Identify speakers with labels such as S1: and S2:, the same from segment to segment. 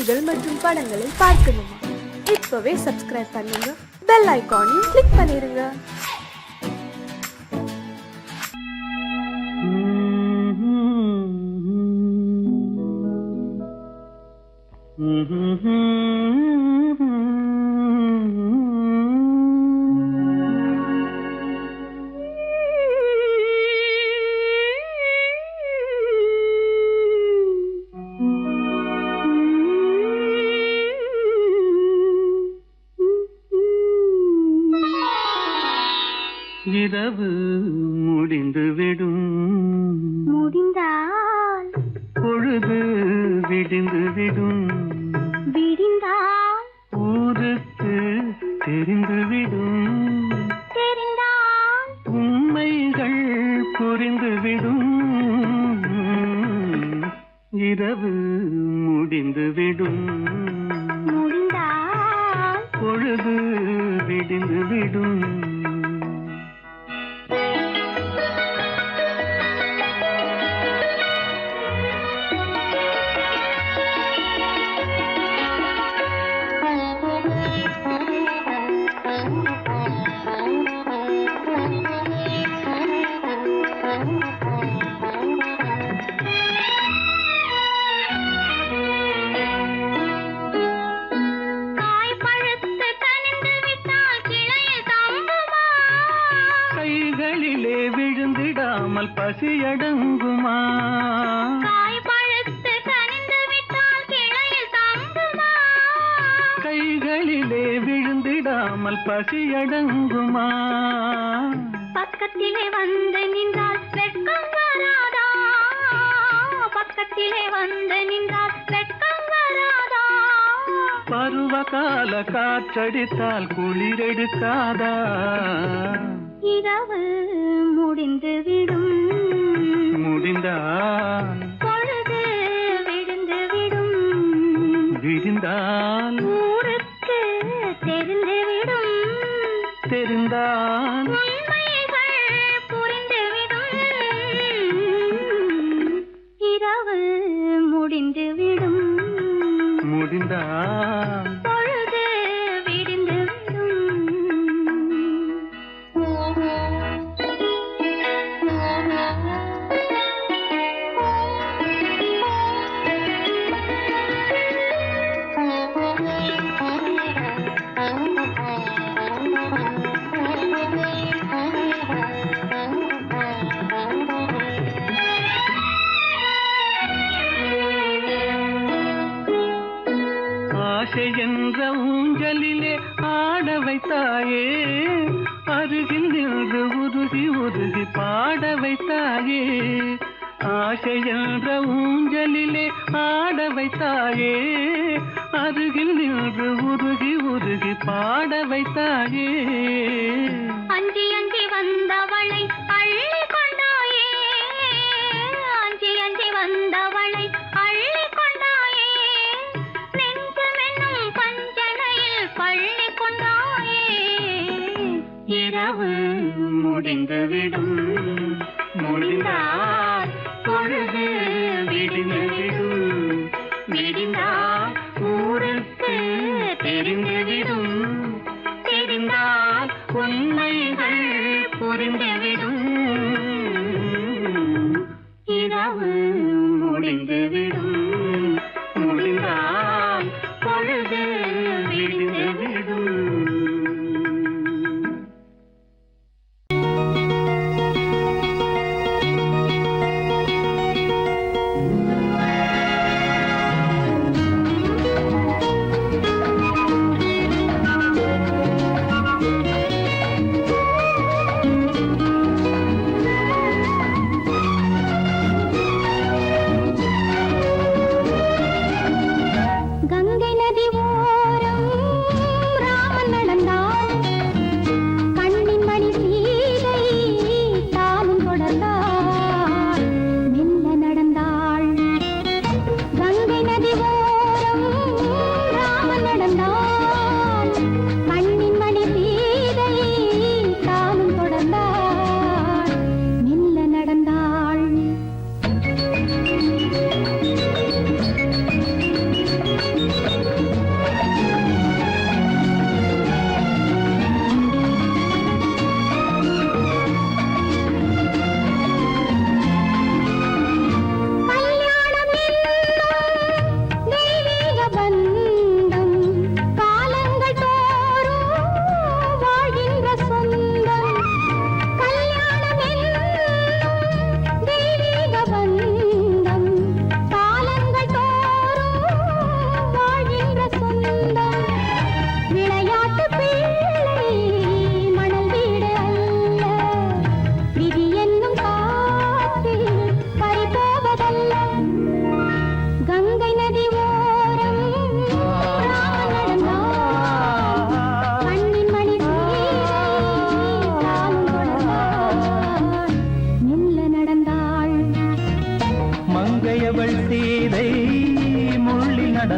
S1: நிகழ்ச்சிகள் மற்றும் படங்களை பார்க்கணுமா? இப்பவே சப்ஸ்கிரைப் பண்ணுங்க, பெல் ஐகானையும் கிளிக் பண்ணிருங்க.
S2: இரவு முடிந்துவிடும்,
S3: முடிந்தால்
S2: பொழுது விடிந்துவிடும்,
S3: விடிந்தால்
S2: ஊருக்கு தெரிந்துவிடும்,
S3: தெரிந்தால்
S2: உண்மைகள் புரிந்துவிடும். இரவு முடிந்துவிடும்,
S3: முடிந்தால்
S2: பொழுது விடிந்துவிடும். கைகளிலே விழுந்திடாமல் பசியடங்குமா?
S3: காய் பழுத்து கனிந்து விட்டால் கிளையில் தங்குமா?
S2: கைகளிலே விழுந்திடாமல் பசியடங்குமா?
S3: பக்கத்திலே வந்து நின்றால் வெட்கம் வராதா? பக்கத்திலே வந்து நின்றால் வெட்கம் வராதா?
S2: பருவகால காற்றடித்தால் குளிரெடுக்காதா?
S3: இரவு முடிந்துவிடும்,
S2: முடிந்தால்
S3: பொழுது விடிந்துவிடும்,
S2: விடிந்தால்
S3: ஊருக்கு தெரிந்துவிடும்,
S2: தெரிந்தால்
S3: உண்மைகள் புரிந்துவிடும். இரவு முடிந்துவிடும்,
S2: முடிந்தால்
S3: பொழுது விடிந்துவிடும்.
S2: ஆசை என்ற ஊஞ்சலிலே ஆட வைத்தாயே, அருகில் நின்று உருகி உருகி பாட வைத்தாயே. ஆசை என்ற ஊஞ்சலிலே ஆட வைத்தாயே, அருகில் நின்று உருகி உருகி பாட வைத்தாயே.
S3: அஞ்சி அஞ்சி வந்தவளை அள்ளி கொண்டாயே, அஞ்சி அஞ்சி வந்தவளை அள்ளி கொண்டாயே. நெஞ்சமென்னும் பஞ்சனையில் பள்ளி கொண்டாயே.
S2: இரவு முடிந்துவிடும், முடிந்தால் பொழுது விடிந்துவிடும், விடிந்தால் ஊருக்கு தெரிந்துவிடும், தெரிந்தால் உண்மைகள் புரிந்துவிடும். இரவு முடிந்துவிடும், முடிந்தால் பொழுது விடிந்துவிடும்.
S3: கங்கை நதி ஓரம்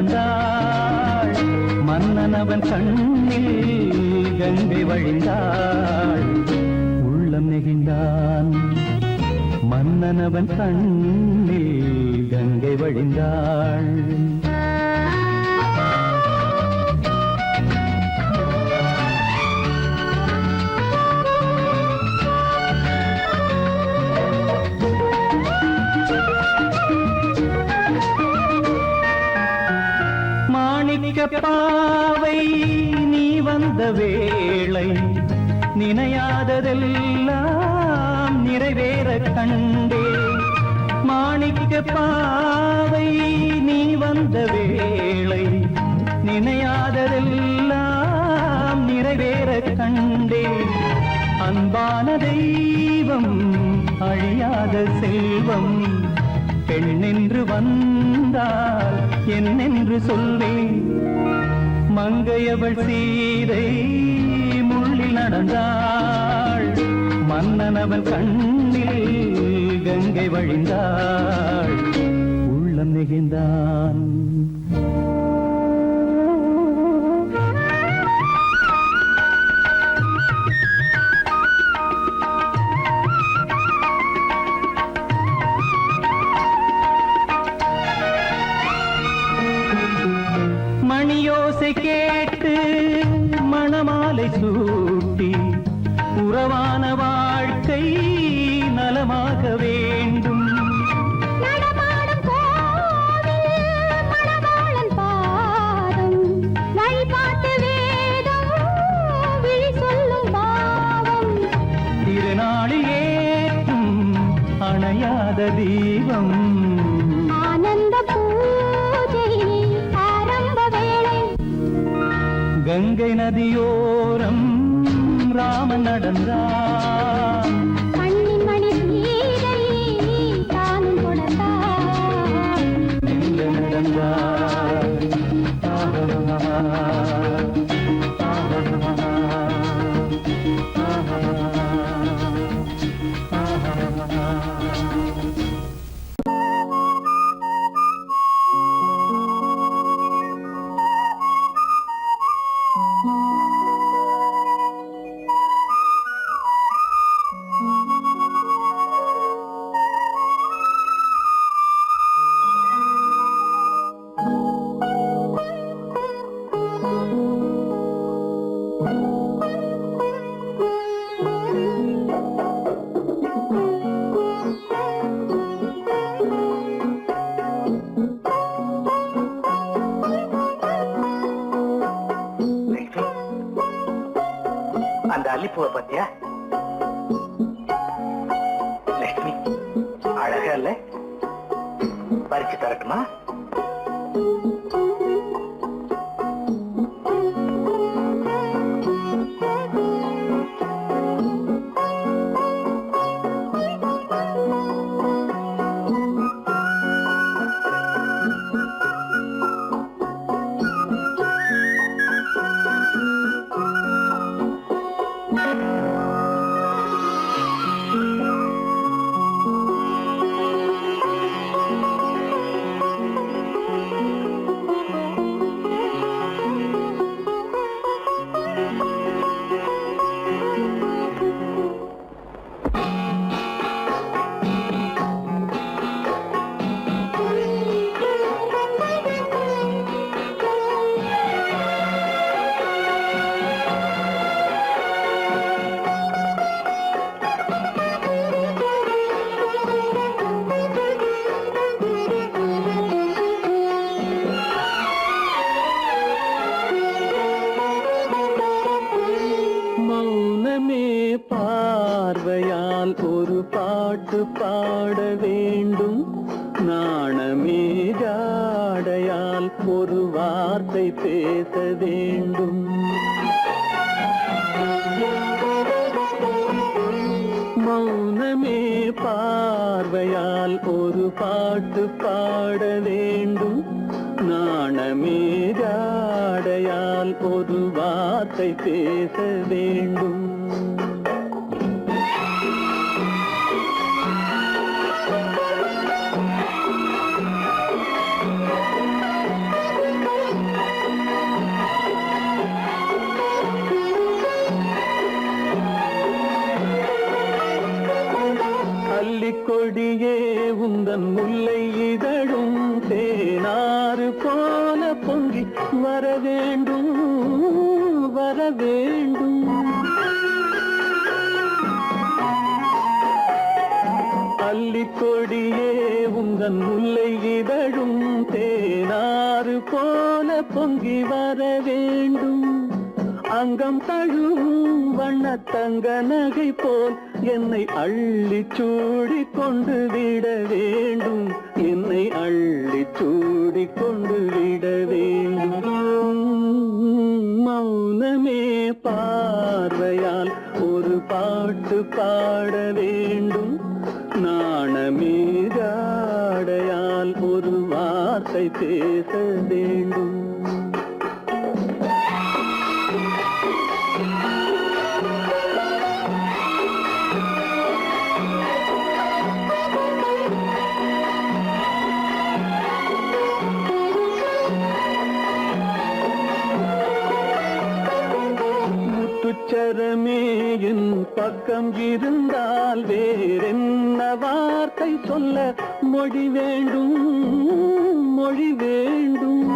S4: நடந்தாள் மன்னனவன் கண்ணில் கங்கை வழிந்தாள் உள்ளம் நெகிழ்ந்தான் மன்னனவன் கண்ணில் கங்கை வழிந்தாள் பாவை நீ வந்த வேளை நினையாததெல்லாம் நிறைவேற கண்டே மாணிக்க பாவை நீ வந்த வேளை நினையாததெல்லாம் நிறைவேற கண்டே அன்பான தெய்வம் அழியாத செல்வம் பெண்ணென்று வந்தால் என்னென்று சொல்வேன் மங்கையவள் சீதை முள்ளில் நடந்தாள் மன்னனவன் கண்ணில் கங்கை வழிந்தாள் உள்ளம் நெகிழ்ந்தான் மணியோசை கேட்டு மணமாலை சூட்டி உறவான வாழ்க்கை நலமாக வேண்டும்
S3: நடமாடும் கோவில் மணவாளன் பாதம் வழிபாட்டு வேதம் விழி சொல்லும் பாவம்
S4: திருநாளில் ஏற்றும் அணையாத தீபம்
S3: ஆனந்த பூஜை ஆரம்ப வேளை
S4: கங்கை நதியோரம் ராமன் நடந்தான்
S3: கண்ணின் மணி சீதை தானும் கொடுத்தார்
S4: மெல்ல நடந்தார்
S5: அந்த அல்லிப்பூவை பத்தியா லட்சுமி அழகா இல்ல பறிச்சு தரட்டுமா பார்வையால் ஒரு பாட்டு பாட வேண்டும் நாணமே ஜாடையால் ஒரு வார்த்தை பேச வேண்டும் மௌனமே பார்வையால் ஒரு பாட்டு பாட வேண்டும் நாணமே ஜாடையால் ஒரு வார்த்தை பேச வேண்டும் போல பொங்கி வர வேண்டும் வர வேண்டும். அல்லிக்கொடியே உந்தன் முல்லை இதழும் தேனாறு போல பொங்கி வர வேண்டும். அங்கம் தழுவும் வண்ணத்தங்க நகை போல் என்னை அள்ளி சூடி கொண்டு விட வேண்டும். என்னை அள்ளி சூடி கொண்டு விட வேண்டும். மௌனமே பார்வையால் ஒரு பாட்டு பாட வேண்டும். நாணமே ஜாடையால் ஒரு வார்த்தை பேச வேண்டும். முத்துச்சரமே என் பக்கம் இருந்தால் வேறென்ன வார்த்தை சொல்ல மொழி வேண்டும் மொழி வேண்டும்.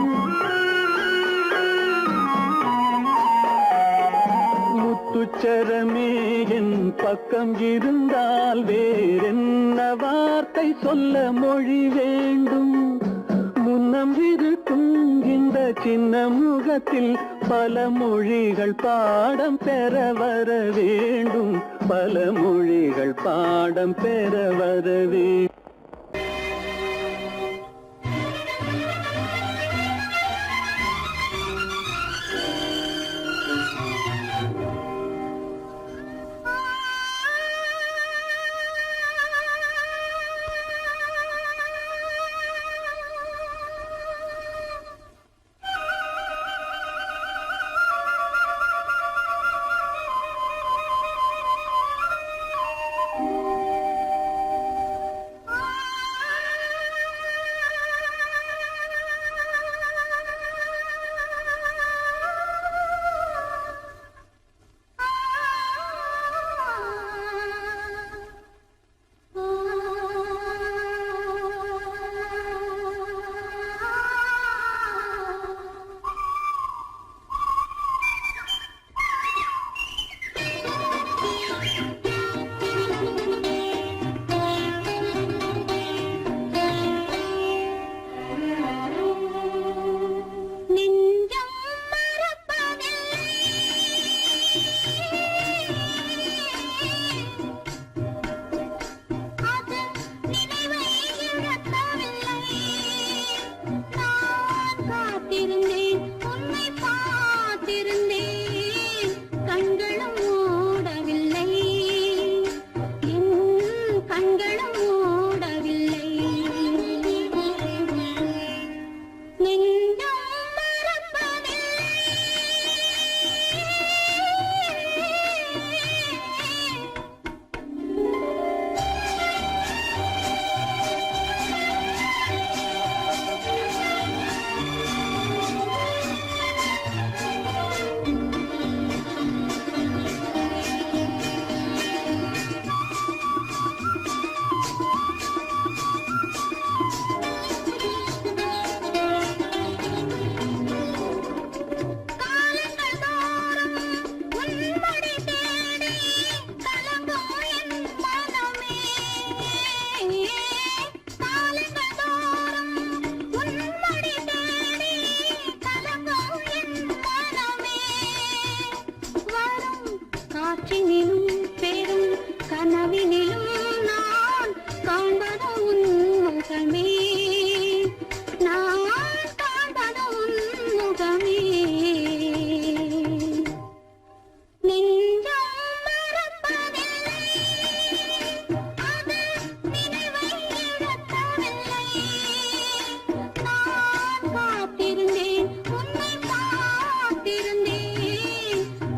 S5: முத்துச்சரமே என் பக்கம் இருந்தால் வேறென்ன வார்த்தை சொல்ல மொழி வேண்டும். முன்னம் இருக்கும் இந்த சின்ன முகத்தில் பல மொழிகள் பாடம் பெற வர வேண்டும். பல மொழிகள் பாடம் பெற வர வேண்டும்.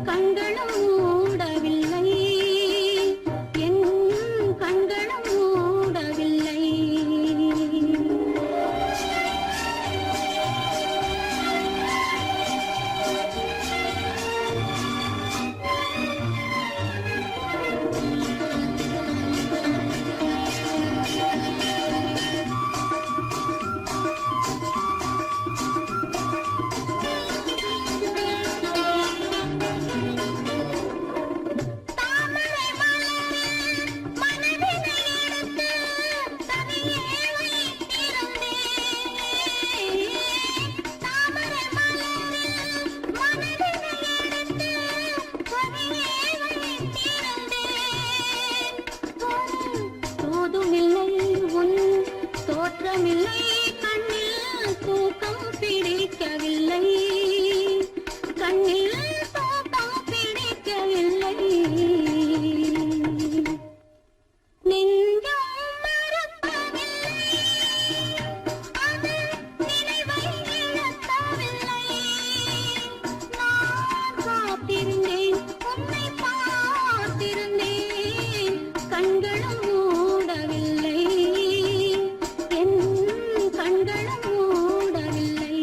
S3: கண்களும் மூடவில்லை. மூடவில்லை கண்ணில் தூக்கம் பிடிக்கவில்லை நெஞ்சம் மறக்கவில்லை அது நினைவை இழக்கவில்லை நான் காத்திருந்தேன் உன்னை பார்த்திருந்தேன் கண்களும் மூடவில்லை என் கண்களும் மூடவில்லை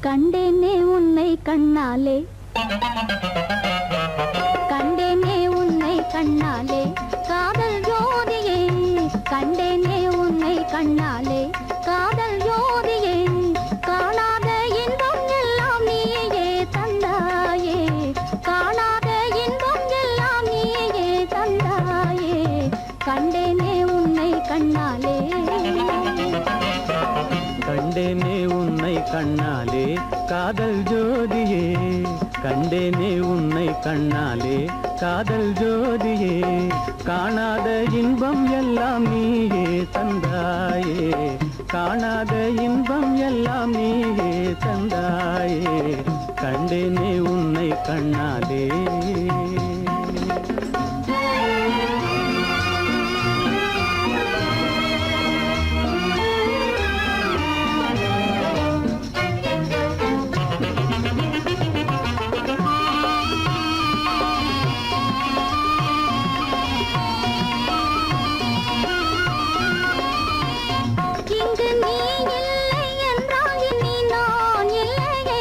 S3: கண்டேனே உன்னை கண்ணாலே கண்டேனே உன்னை கண்ணாலே காதல் ஜோதியே கண்டேனே உன்னை கண்ணாலே காதல் ஜோதியே காணாத இன்பம் எல்லாம் நீயே தந்தாயே காணாத இன்பம் எல்லாம் நீயே தந்தாயே கண்டேனே உன்னை கண்ணாலே
S5: கண்டேனே உன்னை கண்ணாலே காதல் ஜோதியே கண்டேனே உன்னை கண்ணாலே காதல் ஜோதியே காணாத இன்பம் எல்லாம் நீயே தந்தாயே காணாத இன்பம் எல்லாம் நீயே தந்தாயே கண்டேனே உன்னை கண்ணாலே
S3: இங்கு நீ இல்லை என்றால் இனி நான் இல்லையே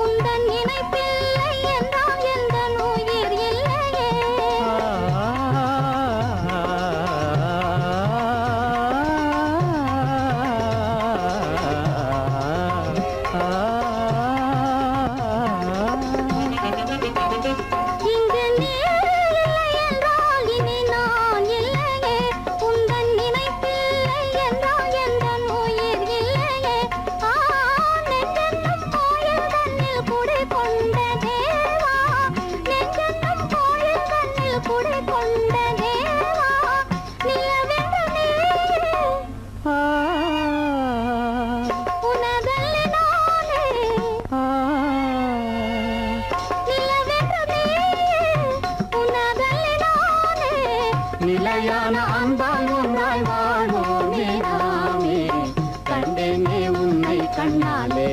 S3: உந்தன் நினைப்பில்லை என்றால் எந்த உயிர் இல்லையே இங்கு நீ இல்லை என்றால் இனி நான் இல்லையே உந்தன் நினைப்பில்லை என்றால் எந்த உயிர் இல்லையே நெஞ்சென்னும் கோயில் தன்னில் குடி கொண்ட தேவா நெஞ்சென்னும் கோயில் தன்னில் குடி கொண்ட தேவா நிலவென்று நீ உனதல்லி நானே நிலவென்று நீ உனதல்லி நானே
S5: நிலையான அன்பால் ஒன்றாய் வாழ்வோமே நாமே கண்டேனே உன்னை கண்ணாலே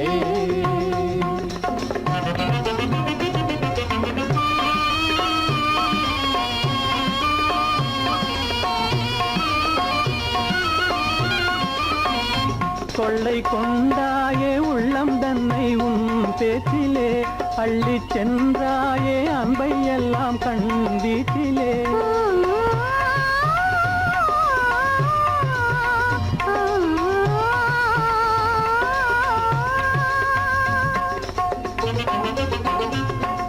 S5: கொள்ளை கொண்டாயே உள்ளம் தன்னை உன் பேச்சிலே அள்ளிச் சென்றாயே அன்பை எல்லாம் கண் வீட்டிலே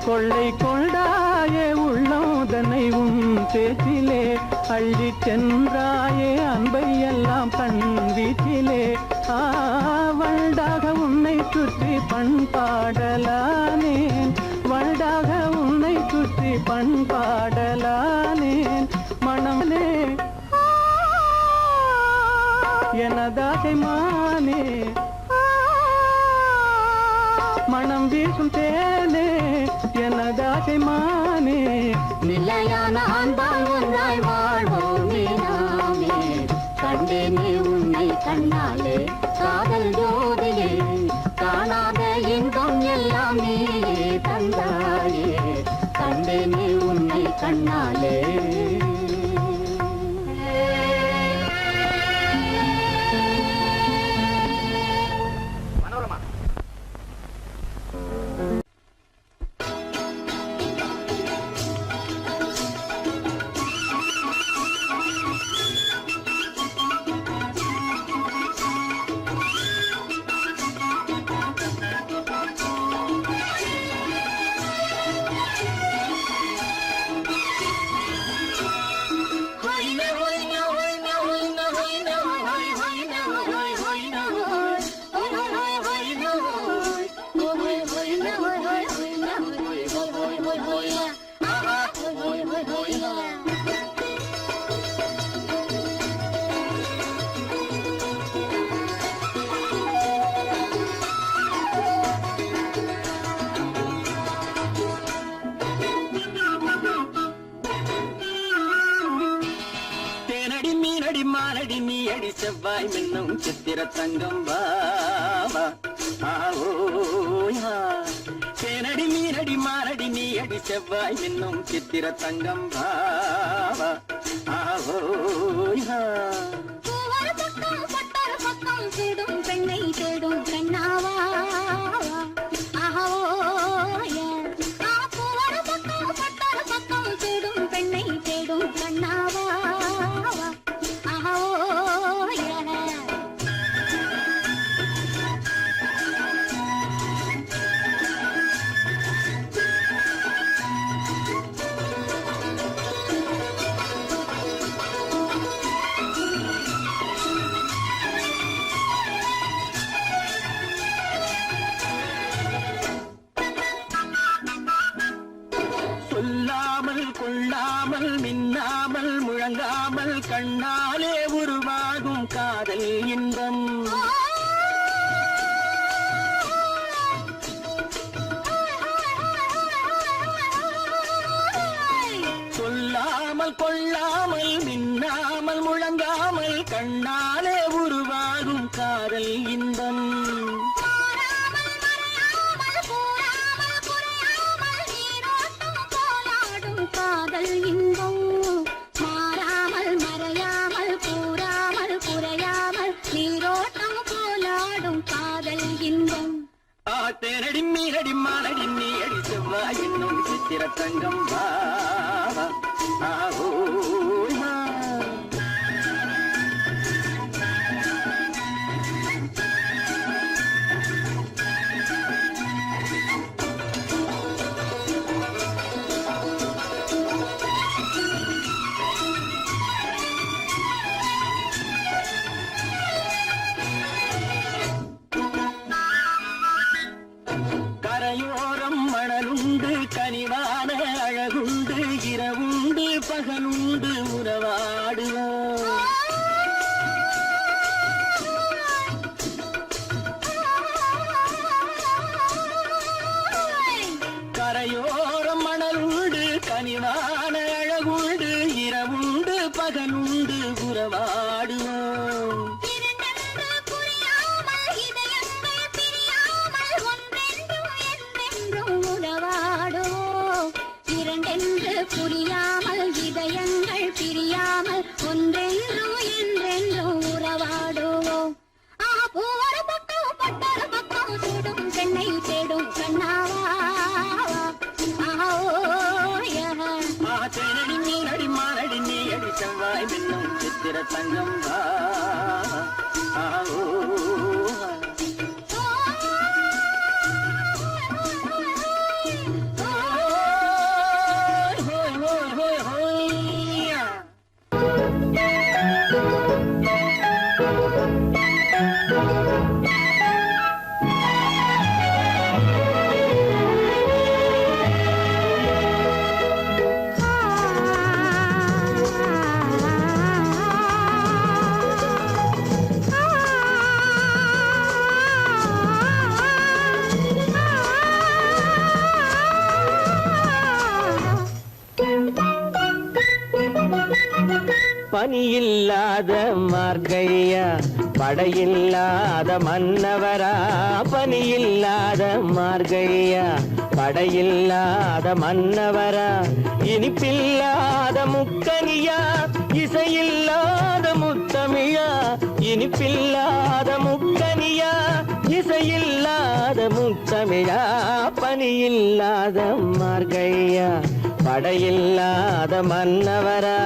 S5: கொள்ளை கொண்டாயே உள்ளம் தன்னை உன் பேச்சிலே அள்ளிச் சென்றாயே அன்பை எல்லாம் கண் வீட்டிலே வண்டாக உன்னை சுற்றி பண்பாடலானேன் வண்டாக உன்னை சுற்றி பண்பாடலானேன் மனமே எனதாசை மானே மனம் வீசும் தேனே எனதாசை மானே
S3: நிலையான அன்பால் ஒன்றாய் வாழ்வோமே நாமே கண்டேனே உன்னை கண்ணாலே காதல் ஜோதியே காணாத இன்பம் எல்லாம் நீயே தந்தாயே கண்டேனே உன்னை கண்ணாலே
S5: மானடி நீ அடி செவ்வாய் மின்னும் சித்திர தங்கம் வாவா ஆவோயா தேனடி மீனடி மானடி நீ அடி செவ்வாய் மின்னும் சித்திர தங்கம் வாவா ஆவோயா
S3: ஒரு பக்கம் பட்டர பக்கம் தேடும் பெண்ணை தேடும் கண்ணாவா
S5: கண்ணாலே உருவாகும் காதல் இன்பம். சொல்லாமல் கொள்ளாமல் மின்னாமல் முழங்காமல் கண்ணாலே உருவாகும் காதல் இன்பம்.
S3: காதல் இன்பம் மாறாமல் மறையாமல் கூறாமல் குறையாமல் நீரோட்டம் போலாடும் காதல் இன்பம்.
S5: தேனடி மீனடி மானடி நீ அடி செவ்வாய் என்னும் சித்திர தங்கம் வா கரையோரம் மணலுண்டு கனிவான அழகுண்டு இரவுண்டு பகலுண்டு உறவாடுவோம். கரையோரம் மணலுண்டு கனிவான அழகுண்டு இரவுண்டு பகலுண்டு உறவாடுவோம்.
S3: புரியாமல் இதயங்கள் பிரியாமல் ஒன்றென்றும் என்றென்றும் உறவாடுவோம். ஒரு பக்கம் பட்டொரு பக்கம் சூடும் பெண்ணை தேடும் கண்ணாவா.
S5: தேனடி மீனடி மானடி நீ அடி செவ்வாய் மின்னும் சித்திர தங்கம் வா.
S4: பனியில்லாத மார்கழியா படையில்லாத மன்னவரா. பனியில்லாத மார்கழியா படையில்லாத மன்னவரா. இனிப்பில்லாத முக்கனியா இசையில்லாத முத்தமிழா. இனிப்பில்லாத முக்கனியா இசையில்லாத முத்தமிழா. பனியில்லாத மார்கழியா படையில்லாத மன்னவரா.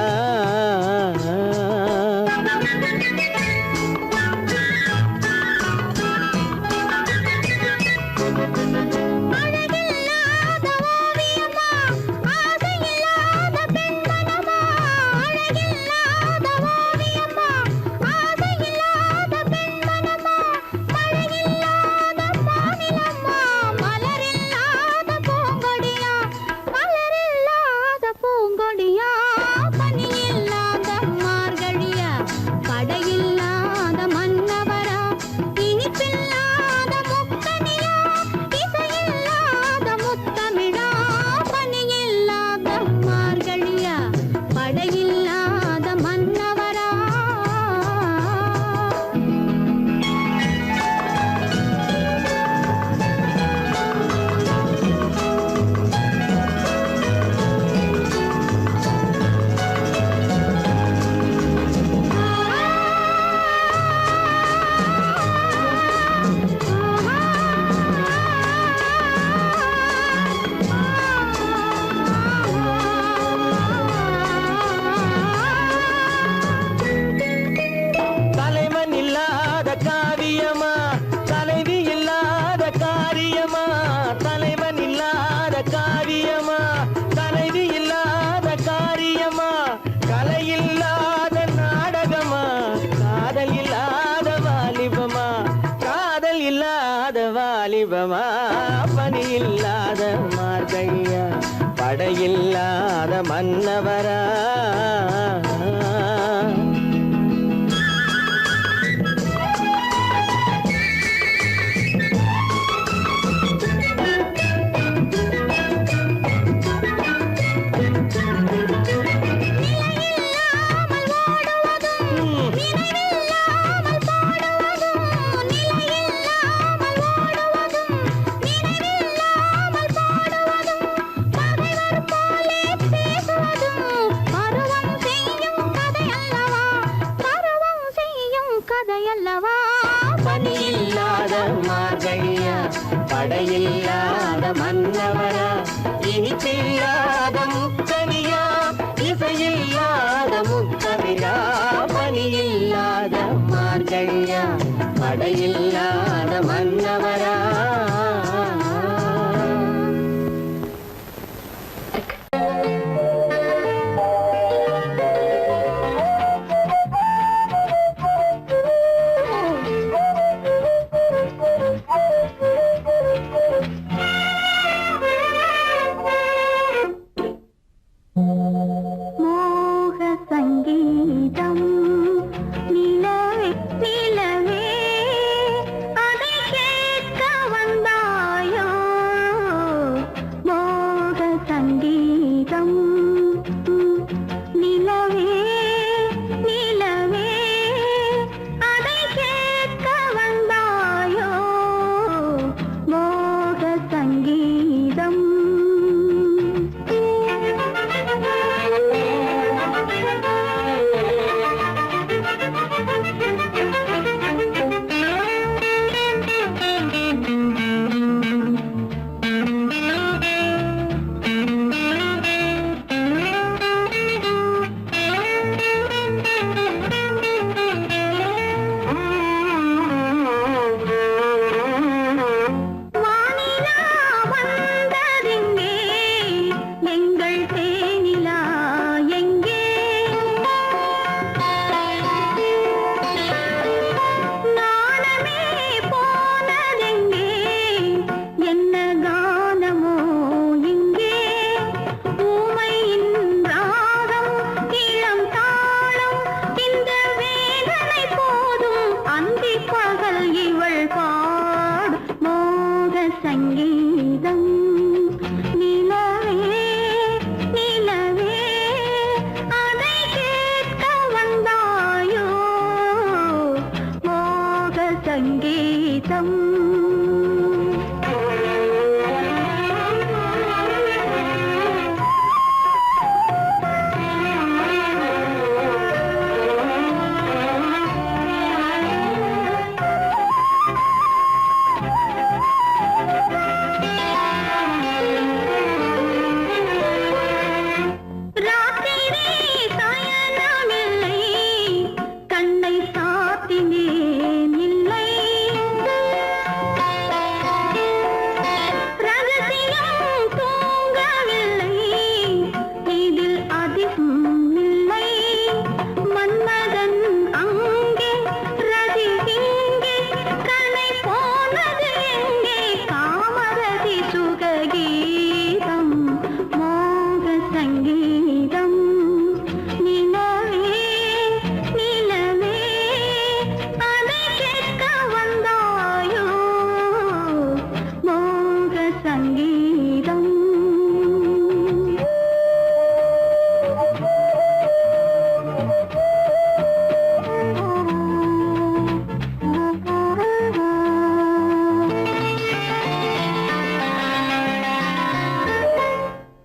S4: வாலிபமா பனியில்லாத மார்கழியா படையில்லாத மன்னவரா
S3: இல்லையல்லவா
S4: பனியில்லாத மார்கழியா படையில்லாத மன்னவரா இனிப்பில்லாத முக்கனியா இசையில்லாத முக்கவிழா பனியில்லாத மார்கழியா படையில்லாத மன்னவரா
S3: மோக சங்கீதம் நிலவே நிலவே அதை கேட்க வந்தாயோ மோக சங்கீதம் நிலவே நிலவே அதை கேட்க வந்தாயோ மோக சங்கீதம் வானிலா வந்ததெங்கே எங்கள் தேனிலா எங்கே நாணமே போனதெங்கே என்ன கானமோ இங்கே ஊமையின் ராகம் இளம் தாளம் இந்த வேதனை போதும் அந்தி பகல் இவள் பாடும் மோக சங்கீதம் நிலவே நிலவே அதை கேட்க வந்தாயோ மோக சங்கீதம் ராத்திரி சயனமில்லை கண்ணை சாத்தினேன் இல்லை ரகசியம் தூங்கவில்லை இதில் அதிகம் இல்லை மன்மதன் அங்கே ரதி இங்கே கனை போனது எங்கே காமரதி சுககீதம் மோக சங்கீதம் நிலவே நிலவே அதை கேட்க வந்தாயோ மோக சங்கீதம்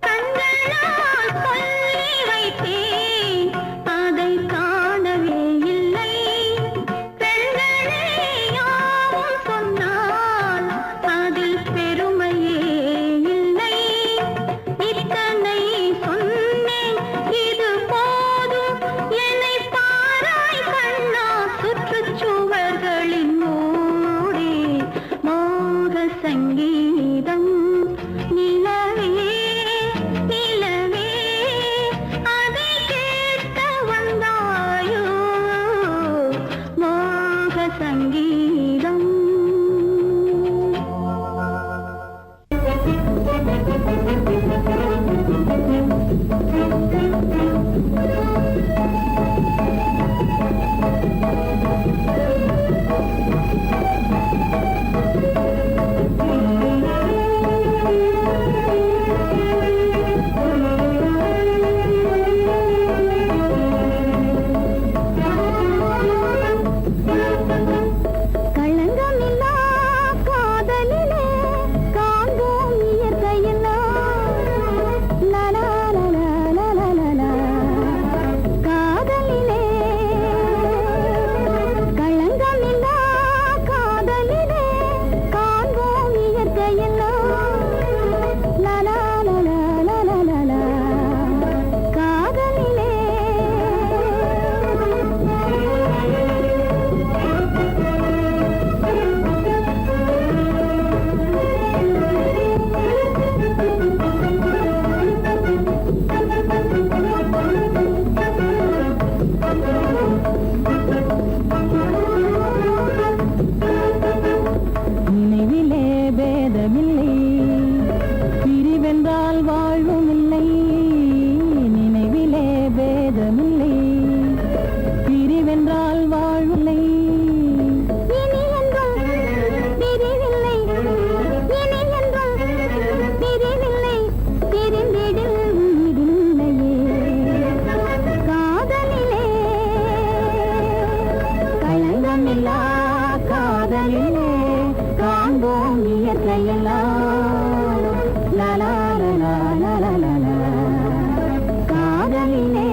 S3: கண்களால் சொல்லி வைத்தேன் அதை காணவே இல்லை பெண்களே யாவும் சொன்னால் அதில் பெருமையே இல்லை இத்தனை சொன்னேன் இது போதும் என்னை பாராய் கண்ணா சுற்றுச்சுவர்களின் மூடி மோக சங்கீதம் நிலவே நிலவே அதை கேட்க வந்தாயோ மோக சங்கீதம் காதலிலே காண்போம் இயற்கையெல்லாம் லலா லலா லலா லலா காதலிலே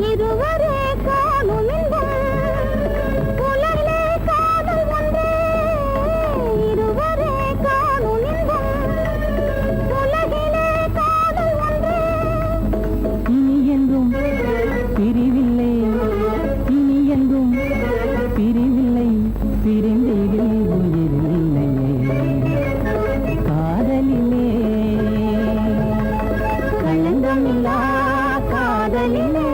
S3: இதுவரை காணும் புலரிலே காதல் ஒன்றே இதுவரை காணும் உலகிலே காதல் ஒன்றே இனி என்றும் பிரிவில்லை இனி என்றும் பிரிவில்லை பிரிந்திடில் உயிரில்லையே காதலிலே களங்கமில்லா காதலிலே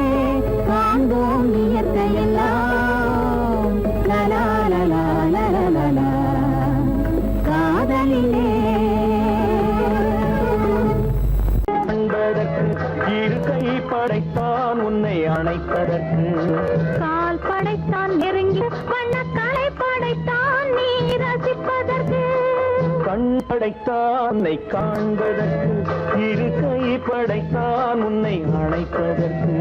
S3: காண்போம் இயற்கையெல்லாம் லலா லலா லலா லலா காதலிலே
S4: அன்பதற்கு இரு கை படைத்தான் உன்னை அணைப்பதற்கு
S3: கால் படைத்தான் நெருங்கி வண்ணக்காலை படைத்தான் நீ ரசிப்பதற்கு
S4: கண் படைத்தான் உன்னை காண்பதற்கு இரு கை படைத்தான் உன்னை அணைப்பதற்கு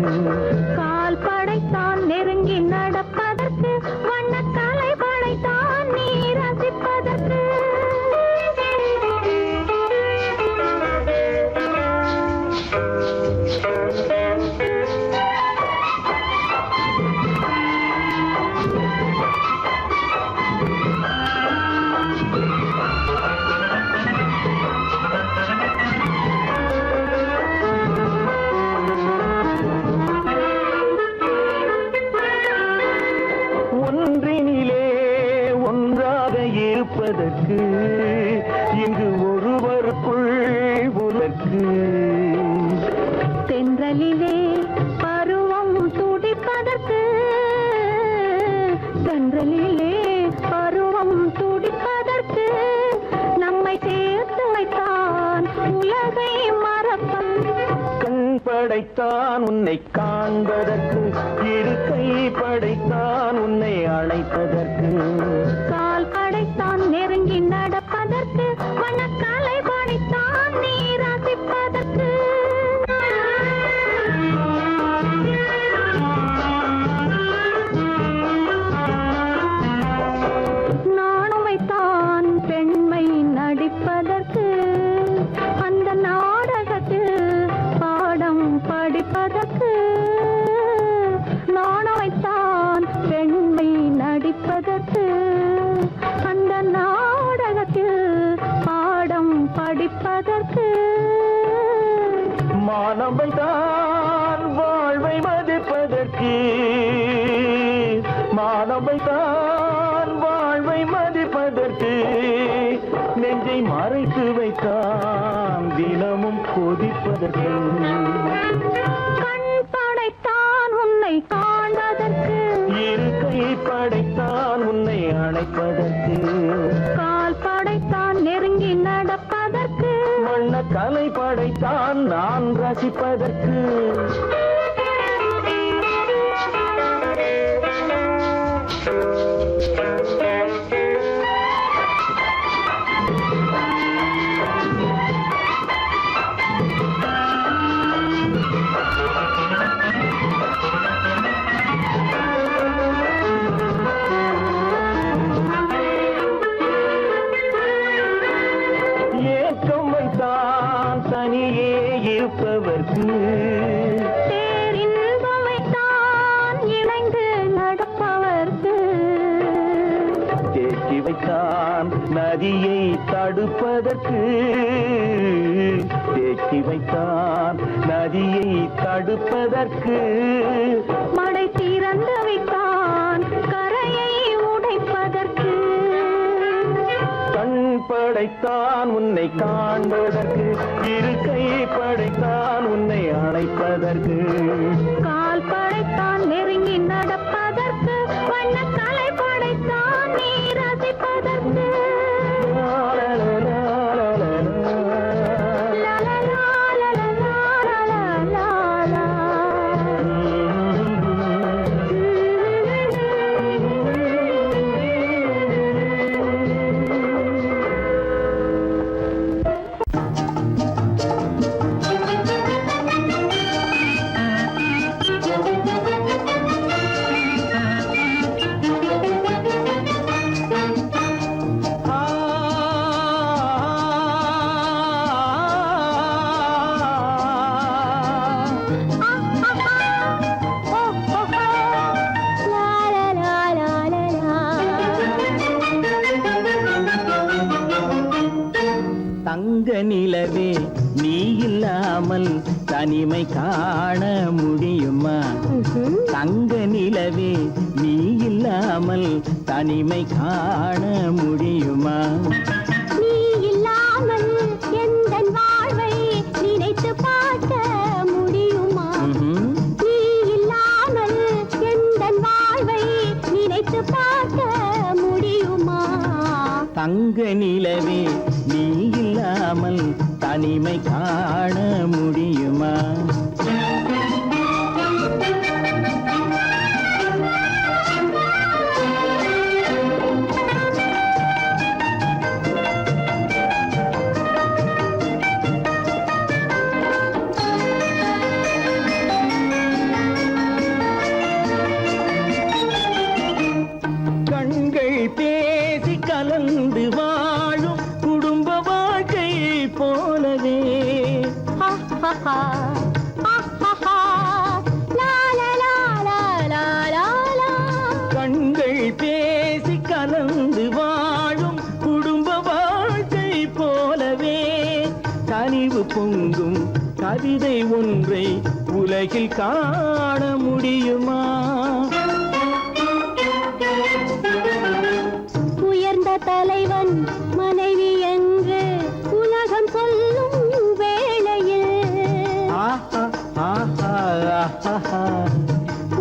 S3: கால் படைத்தான் நெருங்கி நடப்பதற்கு வண்ணக்காலை படைத்தான் நீ ரசிப்பதற்கு
S4: ஒன்றினிலே ஒன்றாக இருப்பதற்கு இங்கு ஒருவருக்குள் உனக்கு
S3: தென்றலிலே பருவம் துடிப்பதற்கு தென்றலிலே பருவம் துடிப்பதற்கு நம்மை சேர்த்து வைத்தான் உலகை மறப்பன்
S4: கண் படைத்தான் உன்னை காண்பதற்கு இரு கை படைத்தான் உன்னை அழைப்பதற்கு
S3: கால் படைத்தான் நெருங்கி நடப்பதற்கு வண்ணக்காலை படைத்தான் நீ ரசிப்பதற்கு நானும் வைத்தான் பெண்மை நடிப்பதற்கு அந்த நாடகத்தில் பாடம் படிப்பதற்கு நானும் வைத்தான் பெண்மை நடிப்பதற்கு அந்த நாடகத்தில் பாடம் படிப்பதற்கு
S4: மானவை தான் வாழ்வை மதிப்பதற்கு மானவை தான் வாழ்வை மதிப்பதற்கு நெஞ்சை மறைத்து வைத்தான் தினமும் கொதிப்பதற்கு
S3: கண் படைத்தான் உன்னை காண்பதற்கு
S4: இரு கை படைத்தான் உன்னை அணைப்பதற்கு
S3: கால் படைத்தான் நெருங்கி நடப்பதற்கு
S4: வண்ண கலை படைத்தான் நான் ரசிப்பதற்கு ஏக்கம் வைத்தான் தனியே இருப்பவர்க்கு
S3: பேரின்பம் வைத்தான் இணைந்து நடப்பவர்க்கு
S4: தேக்கி வைத்தான் நதியை தடுப்பதற்கு தேக்கி வைத்தான் நதியை தடுப்பதற்கு
S3: மடை திறந்து வைத்தான் கரையை உடைப்பதற்கு
S4: கண் படைத்தான் உன்னை காண்பதற்கு இரு கை படைத்தான் உன்னை அணைப்பதற்கு
S3: கால் படைத்தான் நெருங்கி நடப்பதற்கு வண்ணக்கலை படைத்தான் நீ ரசிப்பதற்கு லலலா லலலா லலலா
S5: இல்லாமல் தனிமை காண முடியுமா தங்க நிலவே நீ இல்லாமல் தனிமை காண முடியுமா
S3: நீ இல்லாமல் எந்தன் வாழ்வை நினைத்து பார்க்க முடியுமா நீ இல்லாமல் எந்தன் வாழ்வை நினைத்து பார்க்க முடியுமா
S5: தங்க நிலவே நீ இல்லாமல் தனிமை காண முடியுமா கண்கள் பேசி கலந்து வாழும் குடும்ப வாழ்க்கை போலவே கண்கள் பேசி கலந்து வாழும் குடும்ப வாழ்க்கை போலவே கனிவு பொங்கும் கவிதை ஒன்றை உலகில் காண முடியுமா
S3: உயர்ந்த தலைவன் மனைவி என்று உலகம் சொல்லும் வேளையில்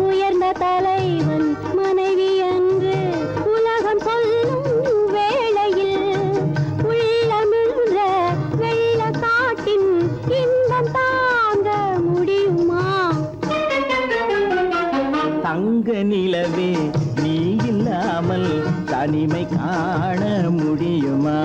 S3: உயர்ந்த தலைவன் மனைவி என்று உலகம் சொல்லும் வேளையில் உள்ளமிழ்ந்த வெள்ள காட்டின் இன்பம் தாங்க முடியுமா
S5: தங்க நிலவே நீ இல்லாமல் தனிமை காண முடியுமா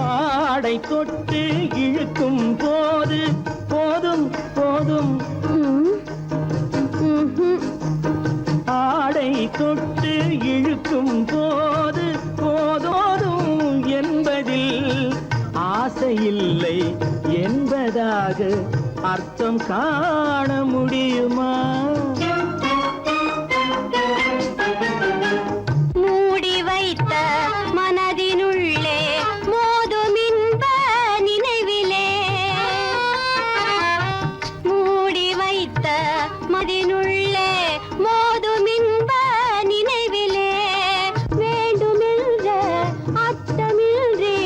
S5: ஆடை தொட்டு இழுக்கும் போது போதும் போதும் ஆடை தொட்டு இழுக்கும் போது போதோதும் என்பதில் ஆசையில்லை என்பதாக அர்த்தம் காண முடியுமா
S3: மூடி வைத்த மனதினுள்ளே மோதும் இன்ப நினைவிலே மூடி வைத்த மதினுள்ளே மோதும் இன்ப நினைவிலே வேண்டுமென்ற அர்த்தமின்றி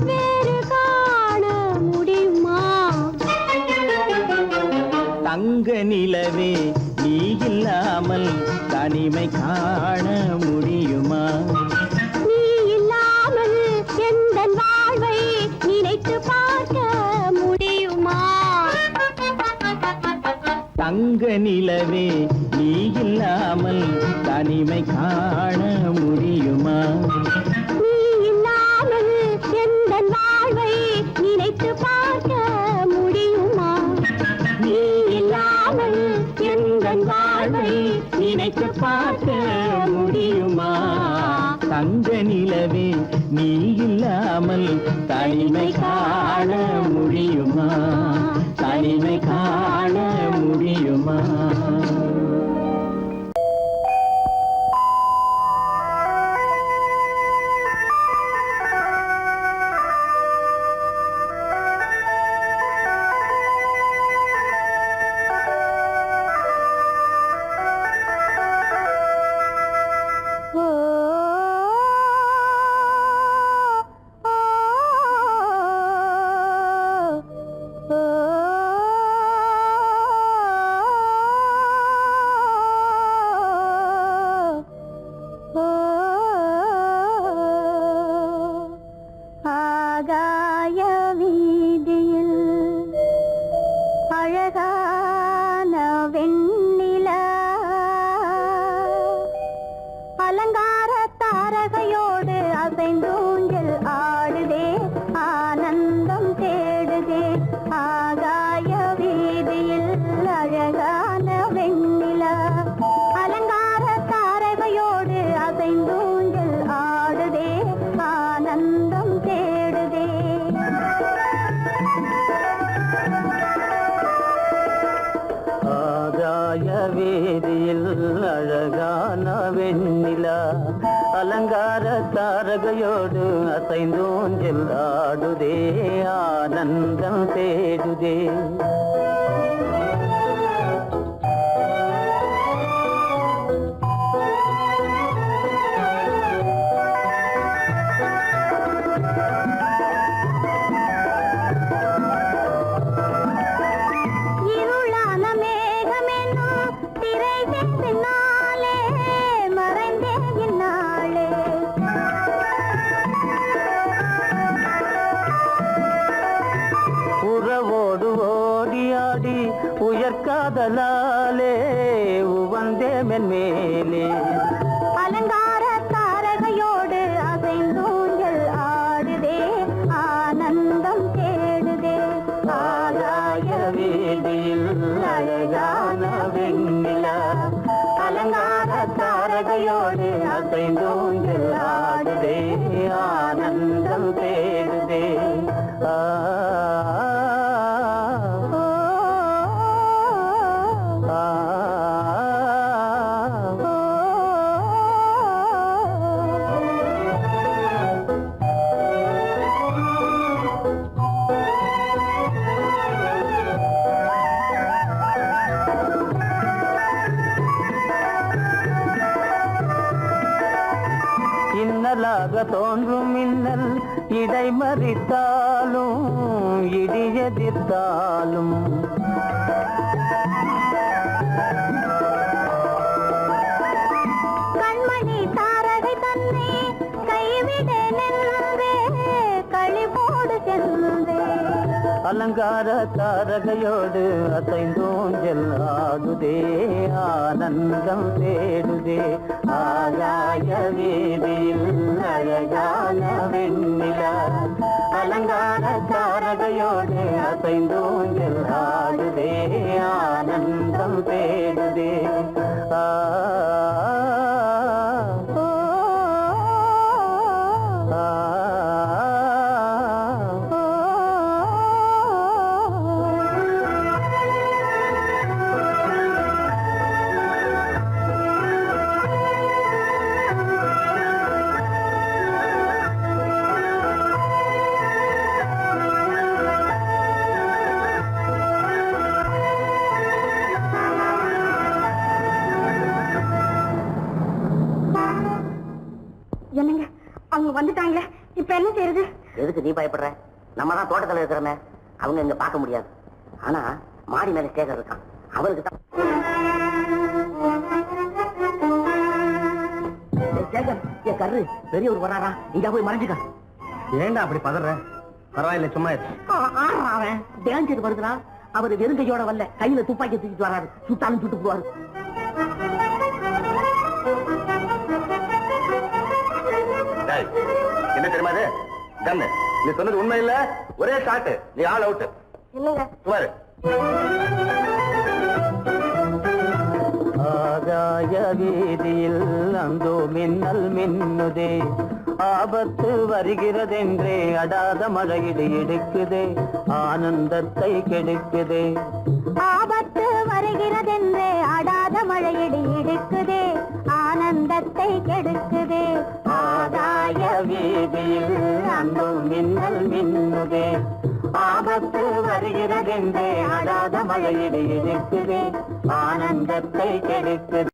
S3: வேறு காண முடியுமா
S5: தங்க நிலவே நீ இல்லாமல் தனிமை காண முடியுமா
S3: நீ இல்லாமல் எந்தன் வாழ்வை நினைத்து பார்க்க முடியுமா
S5: தங்க நிலவே நீ இல்லாமல் தனிமை காண முடியுமா
S3: நீ இல்லாமல் எந்தன் வாழ்வை நினைத்து பார்க்க முடியுமா
S5: நீ இல்லாமல் எந்தன் வாழ்வை நினைத்து பார்க்க முடியுமா தங்க நிலவே நீ இல்லாமல் தனிமை காண முடியுமா தனிமை காண முடியுமா
S3: ஓ
S4: அசைந்தூஞ்சல் ஆடுதே ஆனந்தம் தேடுதே
S3: இருளான மேகமென்னும் திரைக்கு பின்னாலே மறைந்தே இந்நாளே.
S4: உறவோடு ஓடியாடி உயர்காதலாலே உவந்தே மென்மேலே
S3: அலங்கார தாரகையோடு அசைந்தூஞ்சல் ஆடுதே ஆனந்தம் தேடுதே.
S4: ஆகாய வீதியில் அழகான வெண்ணிலா அலங்கார தாரகையோடு அசைந்தூஞ்சல் ஆடுதே ஆனந்தம் தேடுதே ஆ இன்னலாக தோன்றும் மின்னல் இடைமறித்தாலும் இடியெதிர்த்தாலும்
S3: கண்மணி தாரகை தன்னை கைவிட நின்றே களிபோடு சென்றே.
S4: அலங்கார தாரகையோடு அசைந்தூஞ்சல் ஆடுதே ஆனந்தம் தேடுதே ஆகாய வீதியில் அழகான வெண்ணிலா அலங்கார தாரகையோடு அசைந்தூஞ்சல் ஆடுதே ஆனந்தம் தேடுதே ஆ
S3: என்னங்க அவங்க வந்துட்டாங்களே, இப்ப என்ன செய்யறது?
S6: எதுக்கு நீ பயப்படுற? நம்ம தான் தோட்டத்துல இருக்கிறோமே, அவங்க இங்க பார்க்க முடியாது. ஆனா மாடி மேல ஸ்டேஜர் இருக்கான், அவருக்கு தான். என் கரு பெரியவர் வராரா, இங்க போய் மறைஞ்சுக்க.
S4: ஏண்டா அப்படி பதற? பரவாயில்ல, சும்மா
S6: அவன் டேஞ்சர் வருதுனா, அவர் வெறுங்கையோட வரல, கையில துப்பாக்கி தூக்கிட்டு வராரு, சுட்டாலும் சுட்டு போவாரு.
S4: என்ன தெரியுமா இது? கண்ணு, நீ சொன்னது உண்மை இல்ல, ஒரே ஷாட், நீ ஆல் அவுட்.
S3: இல்லங்க
S4: சுமாரு. ஆகாய வீதியில் அந்தோ மின்னல் மின்னுதே, ஆபத்து வருகிறதென்றே அடாத மழையிடு எடுக்குதே, ஆனந்தத்தை கெடுக்குதே.
S3: ஆபத்து வருகிறதென்றே அடாத மழையடி இடுக்குதே, ஆனந்தத்தை கெடுக்குதே.
S4: ஆகாய வீதியில் அந்தோ மின்னல் மின்னுதே, ஆபத்து வருகிறதென்றே அடாத மழையிடு எடுக்குதே, ஆனந்தத்தை கெடுக்குதே.